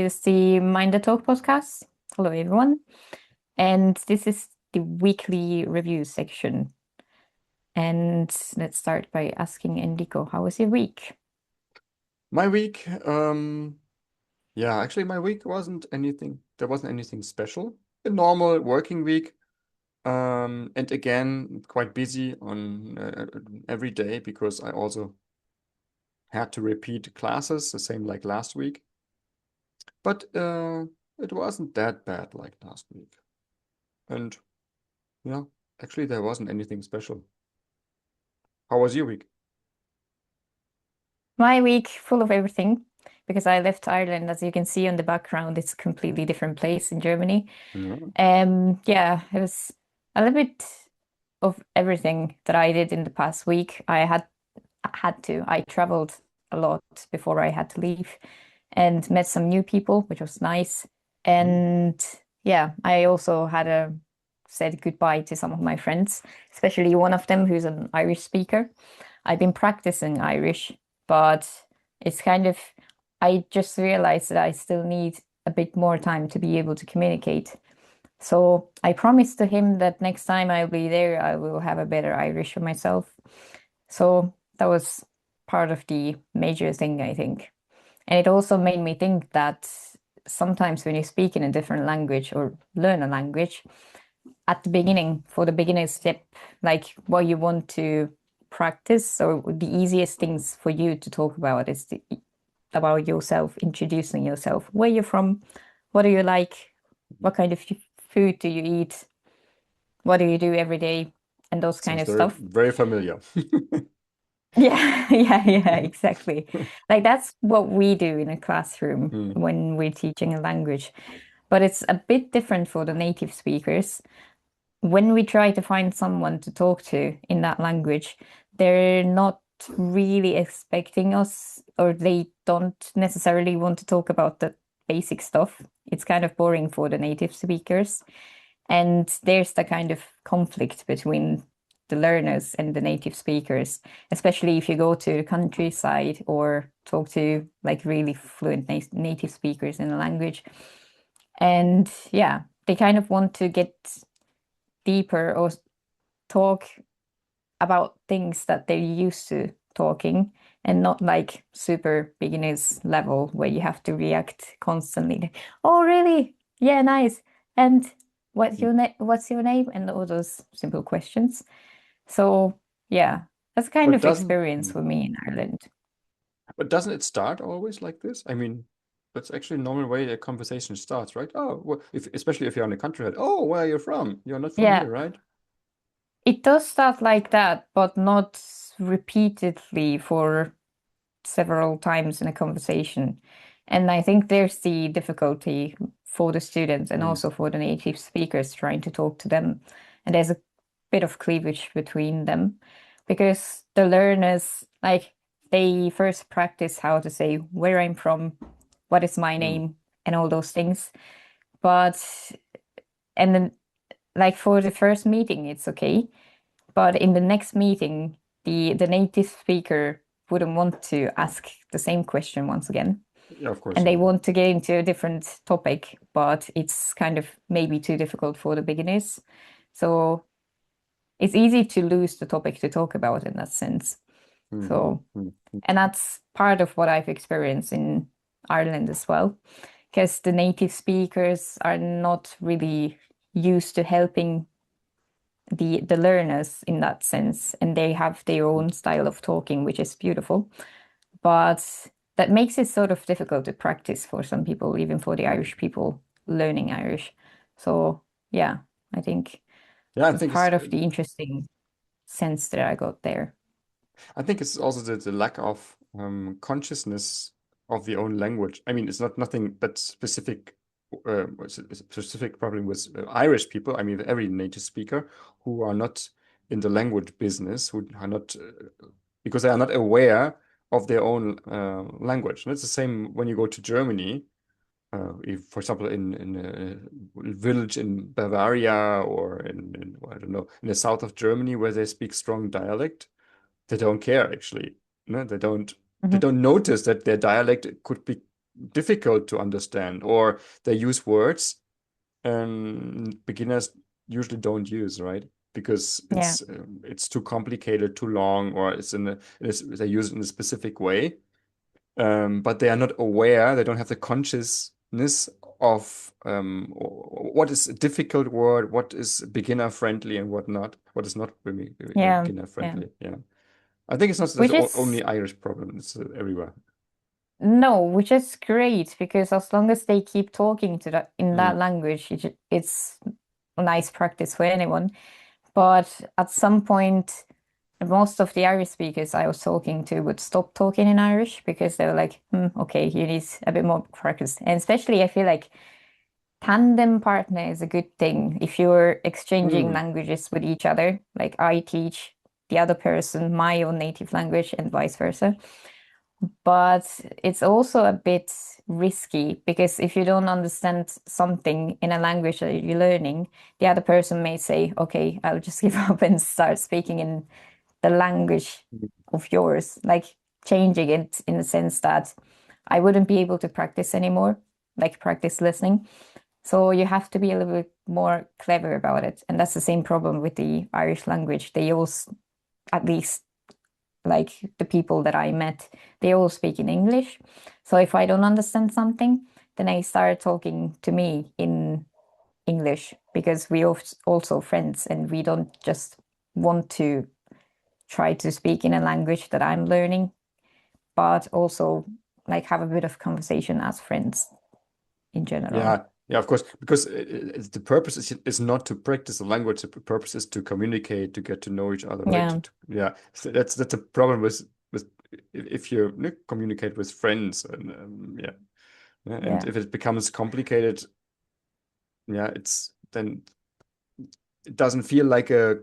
is the Mind the Talk podcast. Hello, everyone. And this is the weekly review section. And let's start by asking Enrico, how was your week? My week, yeah, actually my week wasn't anything, there wasn't anything special. A normal working week. And again, quite busy on every day because I also had to repeat classes, the same like last week. But it wasn't that bad like last week. And yeah, actually there wasn't anything special. How was your week? My week full of everything because I left Ireland. As you can see on the background, it's a completely different place in Germany. Yeah. Yeah, it was a little bit of everything that I did in the past week. I traveled a lot before I had to leave and met some new people, which was nice. Mm. And yeah, I also had a said goodbye to some of my friends, especially one of them who's an Irish speaker. I've been practicing Irish, but it's kind of, I just realized that I still need a bit more time to be able to communicate. So I promised to him that next time I'll be there, I will have a better Irish for myself. So that was part of the major thing, I think. And it also made me think that sometimes when you speak in a different language or learn a language, at the beginning, for the beginner step, like what you want to practice, or the easiest things for you to talk about is about yourself, introducing yourself, where you're from, what do you like, what kind of food do you eat, what do you do every day, and those kind Sounds of very, stuff. very familiar. Yeah, yeah, exactly. Like that's what we do in a classroom Hmm. when we're teaching a language. But it's a bit different for the native speakers. When we try to find someone to talk to in that language, they're not really expecting us, or they don't necessarily want to talk about the basic stuff. It's kind of boring for the native speakers. And there's the kind of conflict between the learners and the native speakers, especially if you go to the countryside or talk to like really fluent native speakers in a language. And yeah, they kind of want to get deeper or talk about things that they're used to talking and not like super beginners level where you have to react constantly. Oh, really? Yeah, nice. And what's your name? And all those simple questions. So yeah, that's kind But of doesn't experience for me in Ireland. but doesn't it start always like this? I mean, that's actually a normal way a conversation starts, right? Oh, well, especially if you're on the countryside. Oh, where are you from? You're not from Yeah, here, right? it does start like that, but not repeatedly for several times in a conversation. And I think there's the difficulty for the students and Mm. also for the native speakers trying to talk to them. And there's a bit of cleavage between them because the learners, like, they first practice how to say where I'm from, what is my Mm. name, and all those things. But, and then, like, for the first meeting, it's okay. But in the next meeting, the native speaker wouldn't want to ask the same question once again. Yeah, of course And not. they want to get into a different topic, but it's kind of maybe too difficult for the beginners. So it's easy to lose the topic to talk about in that sense. Mm. So, Mm. Mm. and that's part of what I've experienced in Ireland as well, because the native speakers are not really used to helping the learners in that sense, and they have their own style of talking, which is beautiful. But that makes it sort of difficult to practice for some people, even for the Irish people learning Irish. So yeah, I think Yeah, that's part of the interesting sense that I got there. I think it's also the lack of consciousness of the own language. I mean, it's not nothing but specific, it's a specific problem with Irish people. I mean, every native speaker who are not in the language business, who are not because they are not aware of their own language. And it's the same when you go to Germany. If, for example, in a village in Bavaria or in I don't know, in the south of Germany where they speak strong dialect, they don't care actually. No, they don't Mhm. notice that their dialect could be difficult to understand, or they use words beginners usually don't use, right? Because Yeah. it's too complicated, too long, or they use it in a specific way. But they are not aware, they don't have the consciousness of what is a difficult word, what is beginner friendly and what not, what is not Yeah. beginner Yeah. friendly. Yeah. I think it's not Which the is only Irish problem, it's everywhere. no, which is great because as long as they keep talking to that in that Mm. language, it's a nice practice for anyone. But at some point, most of the Irish speakers I was talking to would stop talking in Irish because they were like, okay, you need a bit more practice. And especially, I feel like tandem partner is a good thing if you're exchanging Mm. languages with each other. Like I teach the other person my own native language and vice versa. But it's also a bit risky because if you don't understand something in a language that you're learning, the other person may say, okay, I'll just give up and start speaking in the language of yours, like changing it in the sense that I wouldn't be able to practice anymore, like practice listening. So you have to be a little bit more clever about it. And that's the same problem with the Irish language. They all, at least like the people that I met, they all speak in English. So if I don't understand something, then they start talking to me in English because we are also friends and we don't just want to try to speak in a language that I'm learning, but also like have a bit of conversation as friends in general. Yeah, yeah, of course, because the purpose is not to practice the language. The purpose is to communicate, to get to know each other, right? Yeah, Yeah, so that's a problem with if you communicate with friends, and yeah, and yeah, if it becomes complicated, yeah, it's then it doesn't feel like a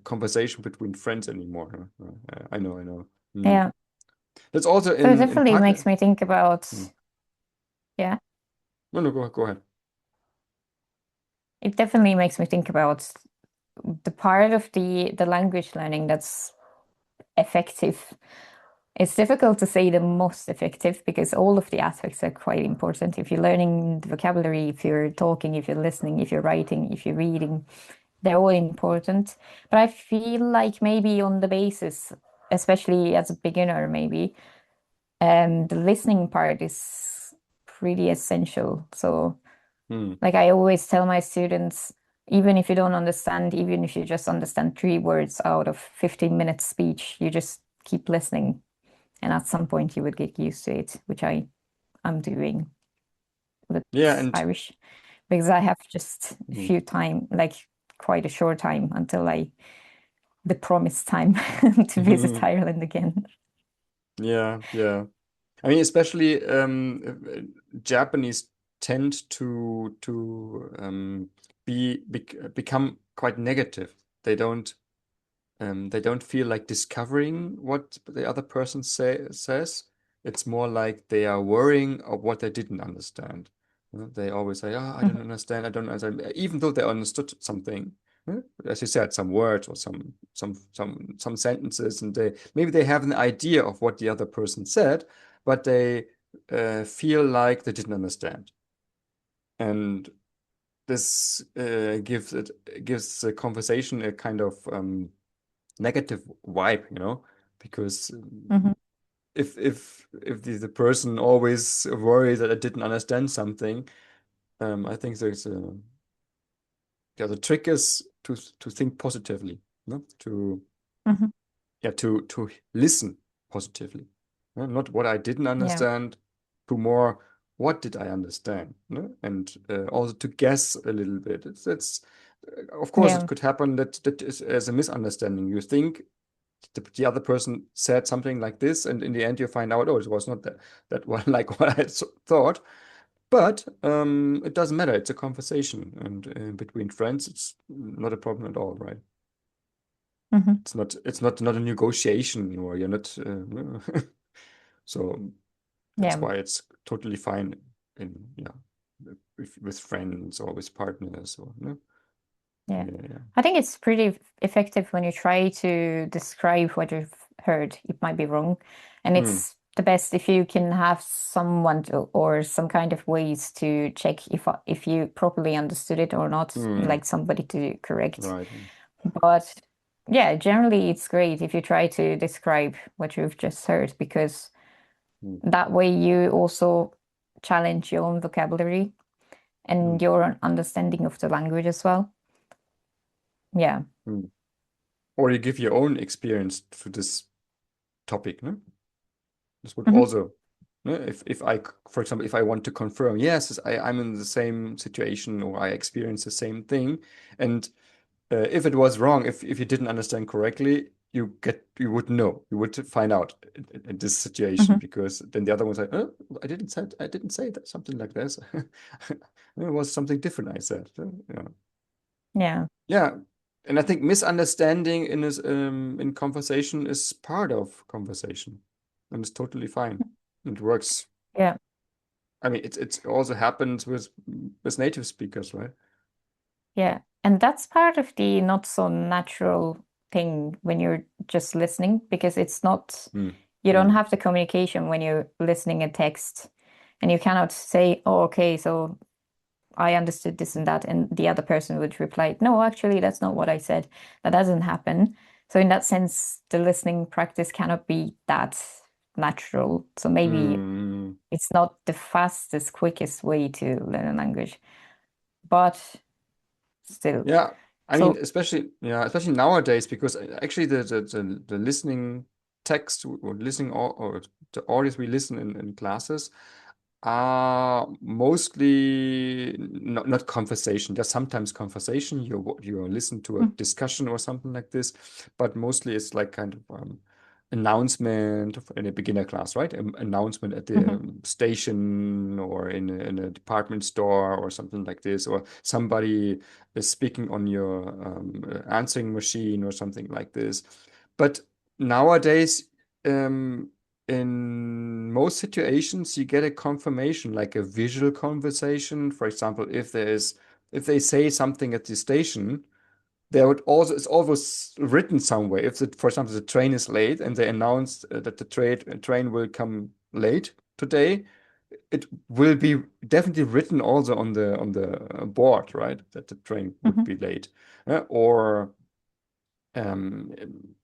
conversation between friends anymore. Huh? I know. Mm. yeah. That's also So it in definitely makes partner. me think about, Mm. yeah, No, no, go ahead. it definitely makes me think about the part of the language learning that's effective. It's difficult to say the most effective because all of the aspects are quite important. If you're learning the vocabulary, if you're talking, if you're listening, if you're writing, if you're reading, they're all important. But I feel like maybe on the basis, especially as a beginner, maybe, the listening part is pretty essential. So, Mm. like I always tell my students, even if you don't understand, even if you just understand 3 words out of 15 minutes speech, you just keep listening. And at some point you would get used to it, which I'm doing with Yeah, and Irish because I have just a mm. few time, like quite a short time until the promised time to visit Ireland again. Yeah, yeah. I mean, especially Japanese tend to become quite negative. They don't feel like discovering what the other person says. It's more like they are worrying of what they didn't understand. They always say, "Oh, I don't Mhm, understand. I don't understand," even though they understood something. As you said, some words or some sentences, and they maybe they have an idea of what the other person said, but they feel like they didn't understand, and this gives the conversation a kind of negative vibe, because mhm. if the person always worries that I didn't understand something, I think there's a yeah, the trick is to think positively, to Mhm. yeah to listen positively, not what I didn't Yeah, understand, to more what did I understand, and also to guess a little bit. It's of course it yeah, could happen that is as a misunderstanding. You think the other person said something like this, and in the end you find out, oh, it was not that one like what I thought. But it doesn't matter. It's a conversation, and between friends, it's not a problem at all, right? mhm. It's not a negotiation, or you're not. So that's Yeah, why it's totally fine in with friends or with partners or no. yeah. Yeah, yeah. I think it's pretty effective when you try to describe what you've heard. It might be wrong, and Hmm. the best if you can have someone to, or some kind of ways to check if you properly understood it or not, Hmm. like somebody to correct. Right. But yeah, generally it's great if you try to describe what you've just heard because Hmm. that way you also challenge your own vocabulary Hmm. and your understanding of the language as well. Yeah. Hmm. Or you give your own experience to this topic, no? This would Hmm. also, if I, for example, if I want to confirm, yes, I'm in the same situation or I experience the same thing, and if it was wrong, if you didn't understand correctly, you would know, you would find out in this situation Hmm. because then the other one's like, oh, I didn't say that something like this. It was something different I said. Yeah. Yeah. Yeah, and I think misunderstanding in conversation is part of conversation, and it's totally fine. It works. Yeah. I mean, it also happens with native speakers, right? Yeah. And that's part of the not so natural thing when you're just listening, because it's not, Hmm. you don't Hmm. have the communication when you're listening a text and you cannot say, oh, okay, so I understood this and that. And the other person would reply, no, actually, that's not what I said. That doesn't happen. So in that sense, the listening practice cannot be that natural. So maybe Hmm. it's not the fastest, quickest way to learn a language, but still. Yeah, I mean, So, especially nowadays, because actually the listening text or listening or the audios we listen in classes are mostly not conversation. There's sometimes conversation. You listen to a mm, discussion or something like this, but mostly it's like kind of announcement in a beginner class, right? Announcement at the mhm, station or in a department store or something like this, or somebody is speaking on your answering machine or something like this. But nowadays, um, in most situations, you get a confirmation, like a visual conversation. For example, if they say something at the station, there would also it's always written somewhere. If for example, the train is late and they announce that the train will come late today, it will be definitely written also on the board, right? That the train would mhm, be late. Or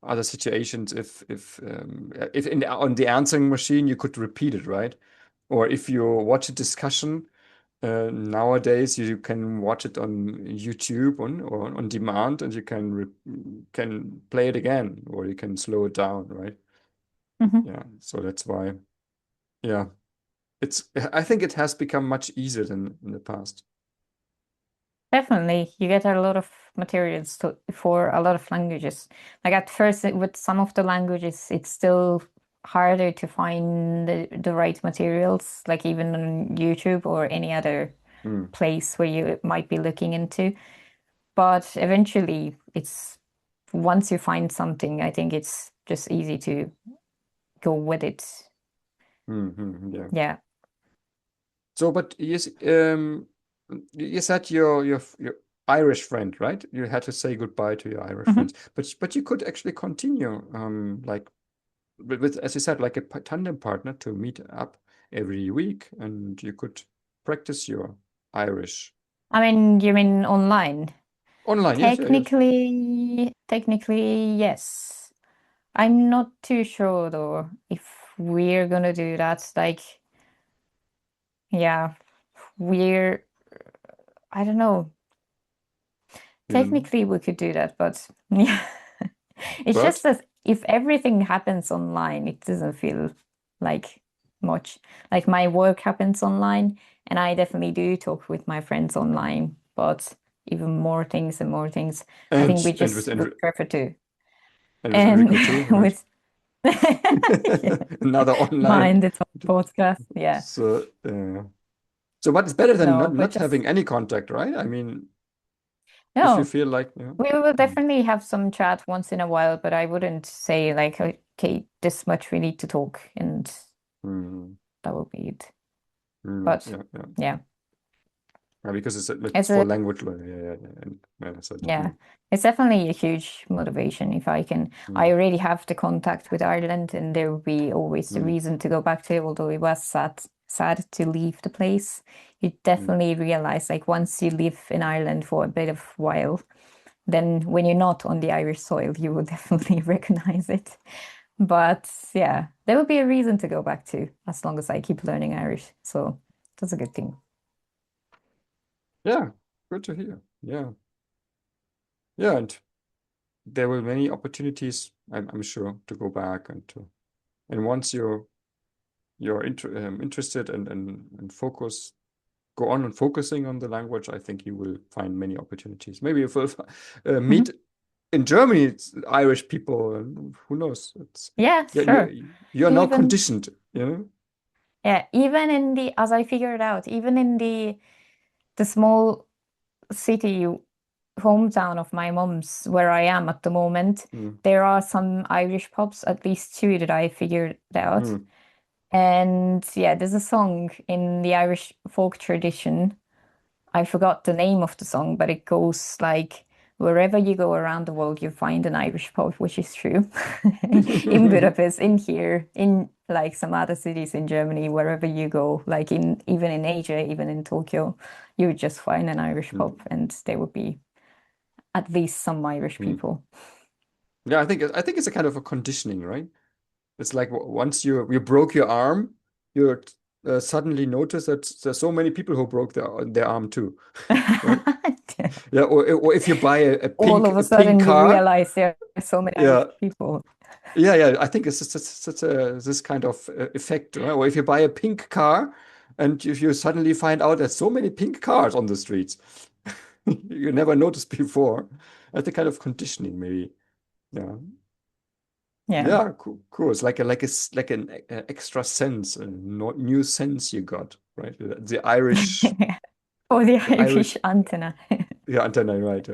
other situations, if on the answering machine you could repeat it, right? Or if you watch a discussion, nowadays you can watch it on YouTube or on demand, and you can play it again, or you can slow it down, right? mhm. Yeah, so that's why, yeah, I think it has become much easier than in the past. Definitely, you get a lot of materials for a lot of languages. Like at first, with some of the languages, it's still harder to find the right materials, like even on YouTube or any other Hmm. place where you might be looking into. But eventually, it's once you find something, I think it's just easy to go with it. Yeah. Yeah. So, but you said your Irish friend, right? You had to say goodbye to your Irish Mhm. friends, but you could actually continue, like with as you said, like a tandem partner to meet up every week, and you could practice your Irish I mean, you mean online? online. Yes, yeah, yes. Technically, yes. I'm not too sure though if we're gonna do that. Like, yeah, we're, I don't know. You don't know, Technically, we could do that, but yeah, it's just but that if everything happens online, it doesn't feel like much. Like my work happens online, and I definitely do talk with my friends online, but even more things and more things. I think we and just would prefer to. with And Enrico too, right? with yeah, Another online. mind its own podcast. Yeah. So, so what is better than No, but not just having any contact, right? I mean, if you no. feel like, yeah. We will Hmm. definitely have some chat once in a while, but I wouldn't say like, okay, this much we need to talk, and Hmm. that will be it. Hmm. But Yeah, yeah. yeah, Because it's It's for a language learning. Yeah. So Yeah, definitely. it's definitely a huge motivation. If I can, I Mm, already have the contact with Ireland, and there will be always the mm, reason to go back to it. Although it was sad to leave the place, you mm, definitely realize like once you live in Ireland for a bit of while, then when you're not on the Irish soil, you will definitely recognize it. But yeah, there will be a reason to go back to as long as I keep learning Irish. So that's a good thing. yeah, good to hear. Yeah, and there were many opportunities, I'm sure, to go back and once you're interested and focus go on and focusing on the language, I think you will find many opportunities. Maybe if we'll meet Mhm. in Germany, it's Irish people, and who knows? It's Yeah, yeah, sure. you're now Even conditioned, you know? Yeah, even in the, as I figured out, even in the small city hometown of my mom's where I am at the moment, Mm, there are some Irish pubs, at least two that I figured out. mm, And yeah, there's a song in the Irish folk tradition. I forgot the name of the song, but it goes like, wherever you go around the world, you find an Irish pub, which is true. In Budapest, in here, in like some other cities in Germany, wherever you go, like in even in Asia, even in Tokyo, you would just find an Irish pub, mm, and there would be at least some Irish mm. people. Yeah, I think it's a kind of a conditioning, right? It's like once you broke your arm, you suddenly notice that there's so many people who broke their arm too, right? Yeah, or if you buy a All pink of a a pink sudden, you car, realize there are so many Irish yeah, people. yeah. I think it's such this kind of effect, right? Or if you buy a pink car, and if you suddenly find out there's so many pink cars on the streets, you never noticed before. I think kind of conditioning, maybe. Yeah, Yeah. yeah. Cool. It's like an extra sense, a new sense you got, right? Or the The Irish Irish, antenna. yeah, antenna. Right.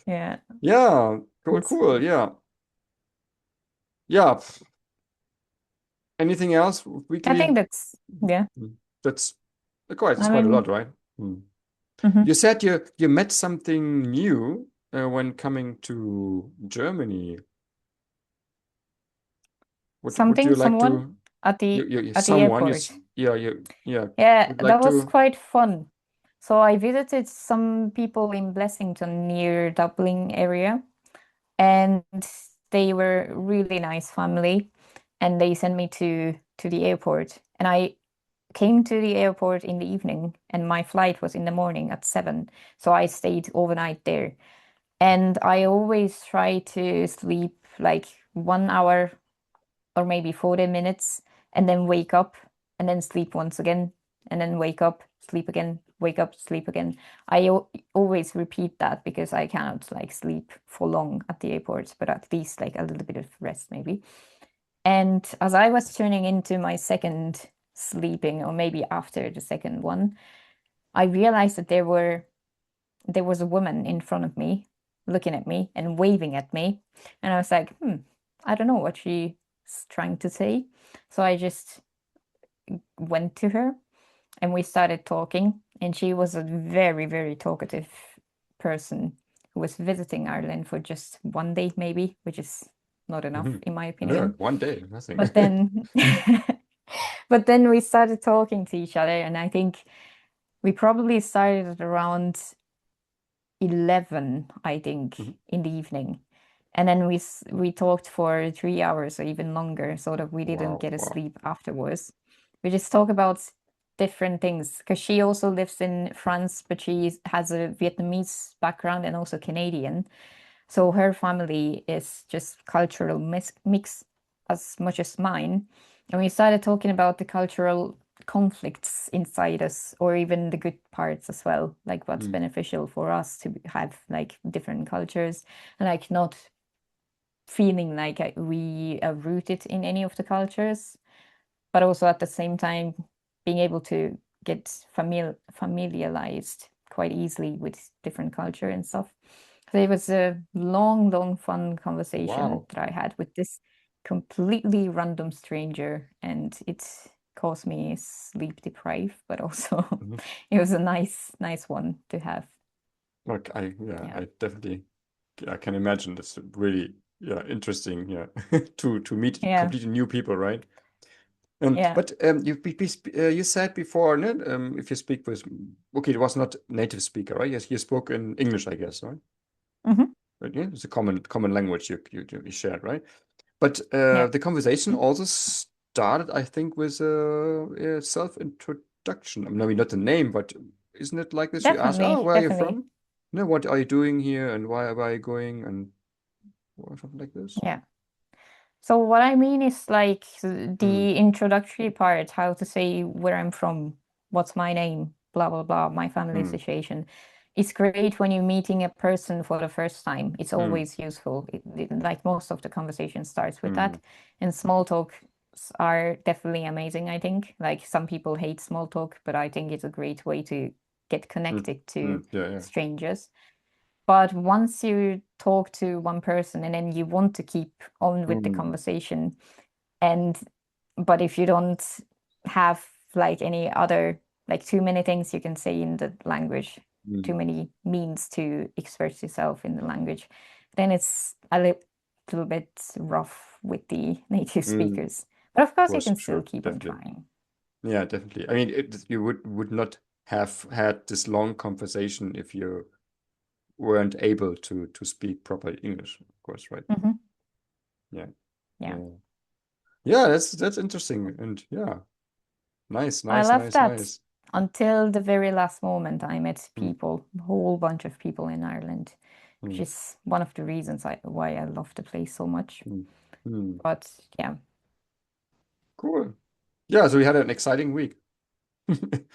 Yeah. Yeah, It's cool. Yeah. Anything else I weekly? think that's yeah. Mm. That's quite it's I quite a mean, lot, right? Mm. mhm. You said you met something new when coming to Germany. Would Something, you like someone to you at the someone airport. yeah Yeah, would that like was to quite fun. So I visited some people in Blessington near Dublin area, and they were really nice family, and they sent me to the airport. And I came to the airport in the evening, and my flight was in the morning at 7. So I stayed overnight there. And I always try to sleep like 1 hour or maybe 40 minutes and then wake up and then sleep once again and then wake up, sleep again, wake up, sleep again. Always repeat that because I cannot like sleep for long at the airport, but at least like a little bit of rest maybe. And as I was turning into my second sleeping, or maybe after the second one, I realized that there was a woman in front of me looking at me and waving at me. And I was like, I don't know what she's trying to say. So I just went to her and we started talking. And she was a very, very talkative person who was visiting Ireland for just 1 day, maybe, which is not enough, Mhm. in my Yeah, opinion. one day, nothing. But then, but then we started talking to each other. And I think we probably started at around 11, I think, Mhm. in the evening. And then we talked for 3 hours or even longer, so that we didn't get a Wow. sleep afterwards. We just talk about different things because she also lives in France, but she has a Vietnamese background and also Canadian. So her family is just cultural mix as much as mine. And we started talking about the cultural conflicts inside us, or even the good parts as well, like what's Mm, beneficial for us to have like different cultures and like not feeling like we are rooted in any of the cultures, but also at the same time being able to get familiarized quite easily with different culture and stuff. So it was a long, long, fun conversation wow. that I had with this completely random stranger, and it's cause me sleep deprived, but also Mhm. it was a nice one to have. Like yeah, Yeah. I definitely I can imagine it's really yeah interesting yeah to meet Yeah. completely new people, right? Yeah. But you said before, no? If you speak with okay, it was not native speaker, right? Yes, you spoke in English, I guess, right? Hmm. Right, yeah, it's a common language you shared, right? But Yeah. the conversation also started, I think, with a self-introduction. I mean, maybe not the name, but isn't it like this? You ask, "Oh, Definitely. where are you Definitely. from? No, what are you doing here, and why are you going?" and or something like this. Yeah. So what I mean is like Mm, the introductory part, how to say where I'm from, what's my name, blah blah blah, my family mm, situation. It's great when you're meeting a person for the first time. It's mm, always useful. Like most of the conversation starts with mm, that, and small talks are definitely amazing, I think. Like some people hate small talk, but I think it's a great way to get mm, connected to yeah, yeah. strangers. But once you talk to one person and then you want to keep on with the Mm, conversation, and but if you don't have like any other, like too many things you can say in the language, too mm, many means to express yourself in the language, then it's a little bit rough with the native mm. speakers. But of course, you Was can still sure, keep on definitely. trying. Yeah, definitely. I mean, you would not have had this long conversation if you weren't able to speak proper English, of course, right? Hmm. Yeah, Yeah. yeah, yeah. That's interesting, and yeah, nice, I nice, love nice, that. nice. Until the very last moment, I met Mm, people, a whole bunch of people in Ireland, which mm, is one of the reasons why I love the place so much. mm, mm. But yeah. Cool. Yeah, so we had an exciting week.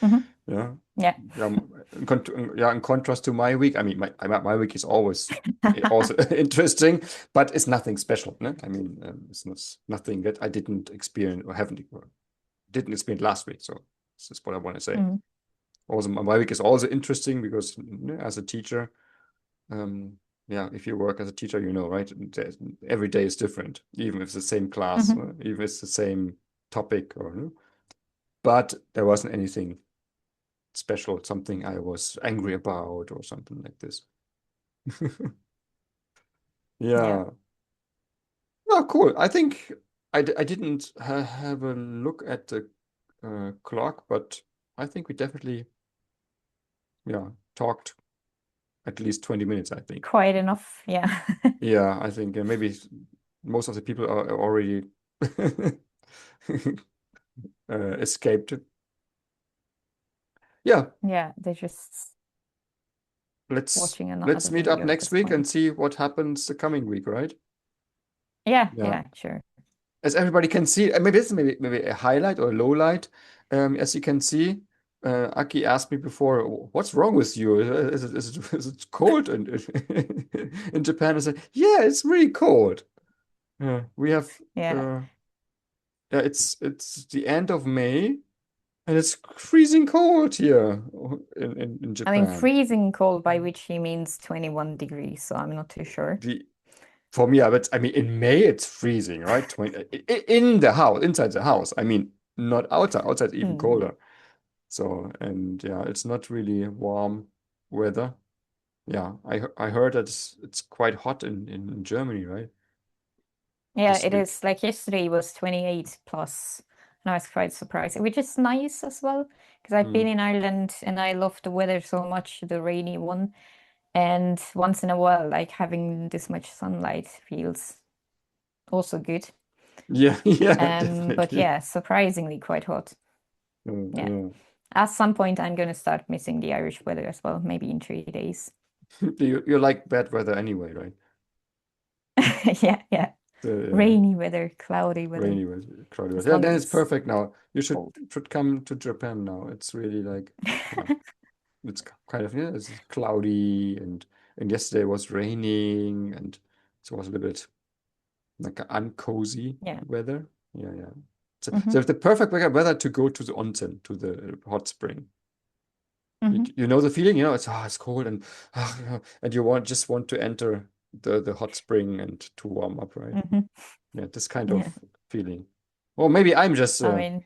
Hmm. Yeah. Yeah. Yeah, in contrast to my week, I mean, my week is always also interesting, but it's nothing special, no? I mean, it's not, nothing that I didn't experience or haven't or didn't experience last week. So this is what I want to say. Hmm. Also, my week is also interesting because as a teacher, um, yeah, if you work as a teacher, you know, right? Every day is different, even if it's the same class, Hmm. even if it's the same topic, or but there wasn't anything special, something I was angry about or something like this. Yeah. Yeah. Oh, cool. I think I didn't have a look at the clock, but I think we definitely, yeah, talked at least 20 minutes, I think. Quite enough. Yeah. Yeah, I think maybe most of the people are already escaped. Yeah, Yeah. They're just let's watching let's another meet up video at next this week and point. see what happens the coming week, right? Yeah. Yeah. Yeah. Sure. As everybody can see, maybe this is maybe a highlight or a low light. As you can see, Aki asked me before, "What's wrong with you? Is it cold in Japan?" I said, "Yeah, it's really cold. We have Yeah. uh, yeah, it's the end of May and it's freezing cold here in I mean, Japan. freezing cold, by which he means 21 degrees, so I'm not too sure. The For me, but I mean, in May it's freezing, right? 20, in the house, inside the house. I mean, not outside. Outside even Mm. colder. So, and yeah, it's not really warm weather. Yeah, I heard that it's quite hot in Germany, right? Yeah, This it week. is. Like yesterday was 28 plus, and I was quite surprised, which is nice as well, because I've been Mm. in Ireland and I love the weather so much, the rainy one. And once in a while, like having this much sunlight feels also good. Yeah, yeah, But definitely. yeah, surprisingly quite hot. Yeah. Yeah. At some point, I'm gonna start missing the Irish weather as well, maybe in 3 days. You like bad weather anyway, right? Yeah, yeah. The Rainy weather, cloudy weather, rainy weather, cloudy as weather. Yeah, long then as it's it's perfect now. You cold. should come to Japan now. It's really like, yeah. It's kind of yeah, it's cloudy and yesterday was raining and so it was a little bit like uncozy Yeah. weather. Yeah, yeah. So Hmm. it's the perfect weather to go to the onsen, to the hot spring. Hmm. You know the feeling, it's cold and and you just want to enter the hot spring and to warm up, right? Hmm. Yeah, this kind Yeah. of feeling. Or maybe I'm just I mean,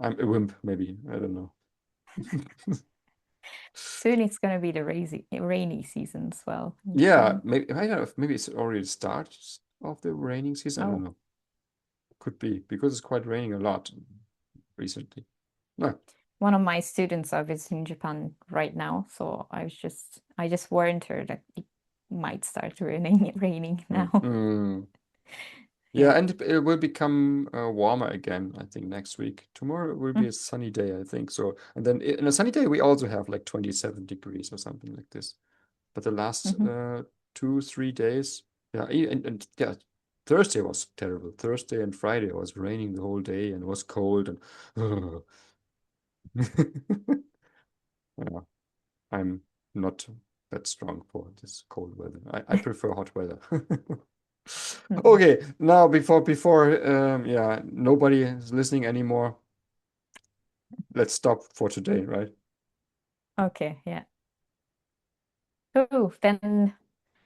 I'm a wimp, maybe. I don't know. Soon it's gonna be the rainy season as well in Yeah, Japan. maybe I don't know if maybe it's already the start of the raining season. I don't Oh, know. Could be because it's quite raining a lot recently. No. one of my students are visiting Japan right now, so I just warned her that it might start raining Mm. now. Mm. Yeah, Yeah. and it will become warmer again, I think, next week. Tomorrow will be Mm, a sunny day, I think. So, and then in a sunny day, we also have like 27 degrees or something like this. But the last mhm. 2, 3 days, yeah, and yeah, Thursday was terrible. Thursday and Friday it was raining the whole day and it was cold and yeah, I'm not that strong for this cold weather. I prefer hot weather. Mm. Okay, now before yeah, nobody is listening anymore. Let's stop for today, right? Okay, yeah. Cool. Then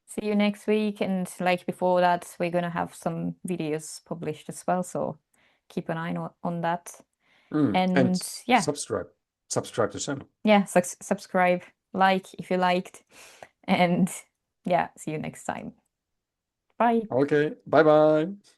see you next week. And like before that, we're gonna have some videos published as well. So keep an eye on that. And And yeah, subscribe. Subscribe to the channel. yeah, subscribe, like if you liked. And yeah, see you next time. Bye. Okay, bye bye.